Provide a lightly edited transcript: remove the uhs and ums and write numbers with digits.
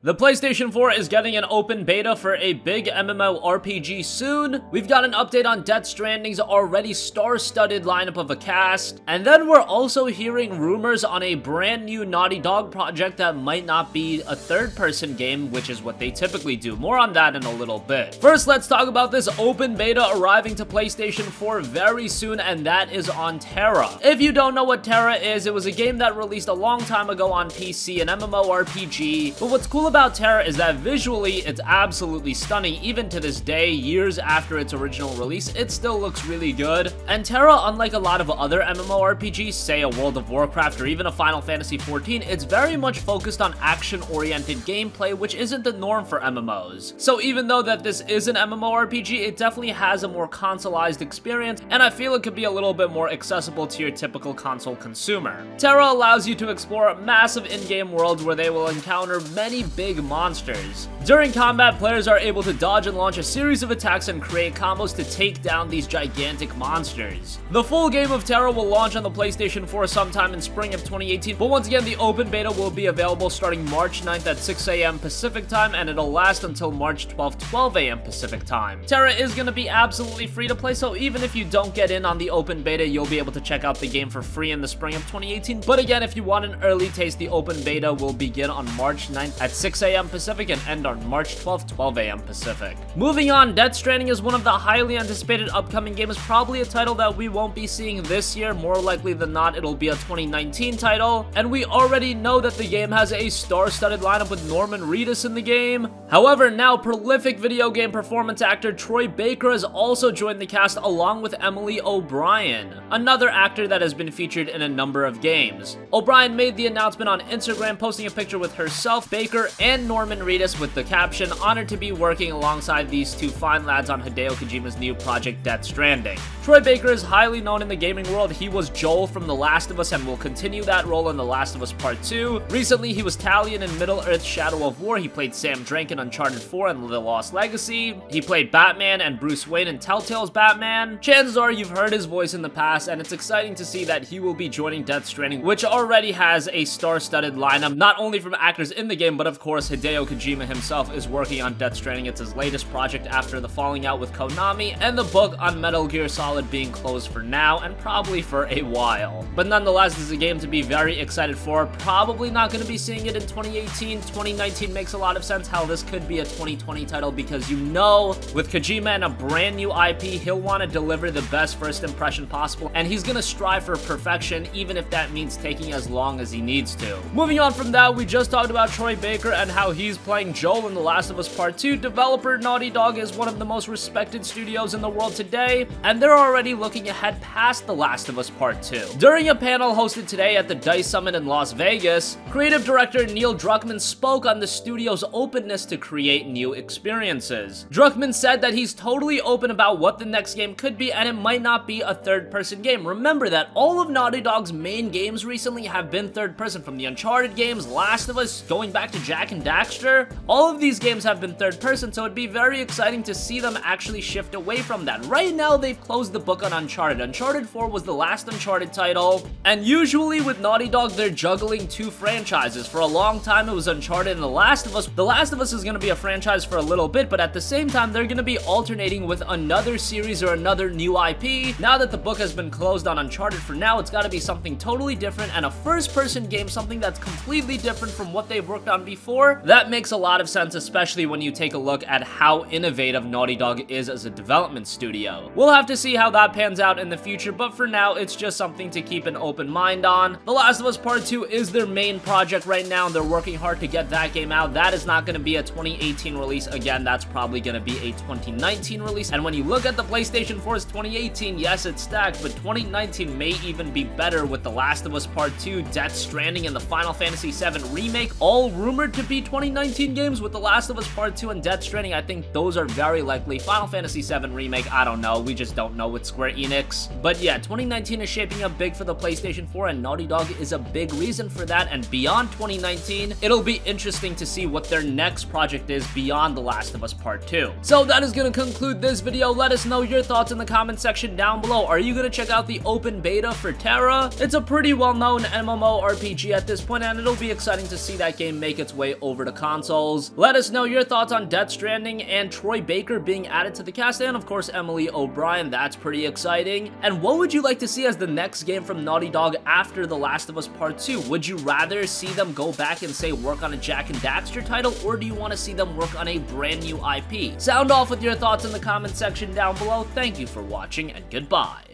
The PlayStation 4 is getting an open beta for a big MMORPG soon. We've got an update on Death Stranding's already star-studded lineup of a cast. And then we're also hearing rumors on a brand new Naughty Dog project that might not be a third-person game, which is what they typically do. More on that in a little bit. First, let's talk about this open beta arriving to PlayStation 4 very soon, and that is on Terra. If you don't know what Terra is, it was a game that released a long time ago on PC, an MMORPG. But what's cool about Terra is that visually it's absolutely stunning. Even to this day, years after its original release, it still looks really good. And Terra, unlike a lot of other MMORPGs, say a World of Warcraft or even a Final Fantasy XIV, it's very much focused on action-oriented gameplay, which isn't the norm for MMOs. So even though that this is an MMORPG, it definitely has a more consoleized experience, and I feel it could be a little bit more accessible to your typical console consumer. Terra allows you to explore massive in-game worlds where they will encounter many big monsters. During combat, players are able to dodge and launch a series of attacks and create combos to take down these gigantic monsters. The full game of Terra will launch on the PlayStation 4 sometime in spring of 2018, but once again, the open beta will be available starting March 9th at 6 AM Pacific time, and it'll last until March 12th, 12 AM Pacific time. Terra is going to be absolutely free to play, so even if you don't get in on the open beta, you'll be able to check out the game for free in the spring of 2018. But again, if you want an early taste, the open beta will begin on March 9th at 6 AM Pacific and end on March 12th, 12 AM Pacific. Moving on, Death Stranding is one of the highly anticipated upcoming games, probably a title that we won't be seeing this year. More likely than not, it'll be a 2019 title, and we already know that the game has a star-studded lineup with Norman Reedus in the game. However, now prolific video game performance actor Troy Baker has also joined the cast along with Emily O'Brien, another actor that has been featured in a number of games. O'Brien made the announcement on Instagram, posting a picture with herself, Baker, and Norman Reedus with the caption, "Honored to be working alongside these two fine lads on Hideo Kojima's new project Death Stranding." Troy Baker is highly known in the gaming world. He was Joel from The Last of Us and will continue that role in The Last of Us Part 2. Recently, he was Talion in Middle-earth: Shadow of War. He played Sam Drake in Uncharted 4 and The Lost Legacy. He played Batman and Bruce Wayne in Telltale's Batman. Chances are you've heard his voice in the past, and it's exciting to see that he will be joining Death Stranding, which already has a star-studded lineup, not only from actors in the game, but of course Hideo Kojima himself is working on Death Stranding. It's his latest project after the falling out with Konami and the book on Metal Gear Solid being closed for now and probably for a while. But nonetheless, this is a game to be very excited for. Probably not going to be seeing it in 2018. 2019 makes a lot of sense. How this could be a 2020 title, because you know, with Kojima and a brand new IP, he'll want to deliver the best first impression possible, and he's going to strive for perfection, even if that means taking as long as he needs to. Moving on from that, we just talked about Troy Baker and how he's playing Joel in The Last of Us Part 2. Developer Naughty Dog is one of the most respected studios in the world today, and they're already looking ahead past The Last of Us Part 2. During a panel hosted today at the DICE Summit in Las Vegas, creative director Neil Druckmann spoke on the studio's openness to create new experiences. Druckmann said that he's totally open about what the next game could be, and it might not be a third-person game. Remember that all of Naughty Dog's main games recently have been third-person, from the Uncharted games, Last of Us, going back to Jak and Daxter. All of these games have been third-person, so it'd be very exciting to see them actually shift away from that. Right now, they've closed the book on Uncharted. Uncharted 4 was the last Uncharted title, and usually with Naughty Dog, they're juggling two franchises. For a long time, it was Uncharted and The Last of Us. The Last of Us is going to be a franchise for a little bit, but at the same time, they're going to be alternating with another series or another new IP. Now that the book has been closed on Uncharted for now, it's got to be something totally different, and a first-person game, something that's completely different from what they've worked on before. That makes a lot of sense, especially when you take a look at how innovative Naughty Dog is as a development studio. We'll have to see how that pans out in the future, but for now, it's just something to keep an open mind on. The Last of Us Part 2 is their main project right now, and they're working hard to get that game out. That is not going to be a 2018 release. Again, that's probably going to be a 2019 release, and when you look at the PlayStation 4's 2018, yes, it's stacked, but 2019 may even be better with The Last of Us Part 2, Death Stranding, and the Final Fantasy VII Remake, all rumored to be 2019 games. With The Last of Us Part 2 and Death Stranding, I think those are very likely. Final Fantasy VII Remake, I don't know. We just don't know with Square Enix. But yeah, 2019 is shaping up big for the PlayStation 4, and Naughty Dog is a big reason for that. And beyond 2019, it'll be interesting to see what their next project is beyond The Last of Us Part 2. So that is going to conclude this video. Let us know your thoughts in the comment section down below. Are you going to check out the open beta for Terra? It's a pretty well-known MMORPG at this point, and it'll be exciting to see that game make its way way over to consoles. Let us know your thoughts on Death Stranding and Troy Baker being added to the cast, and of course Emily O'Brien. That's pretty exciting. And what would you like to see as the next game from Naughty Dog after The Last of Us Part 2? Would you rather see them go back and say work on a Jak and Daxter title, or do you want to see them work on a brand new IP? Sound off with your thoughts in the comment section down below. Thank you for watching, and goodbye.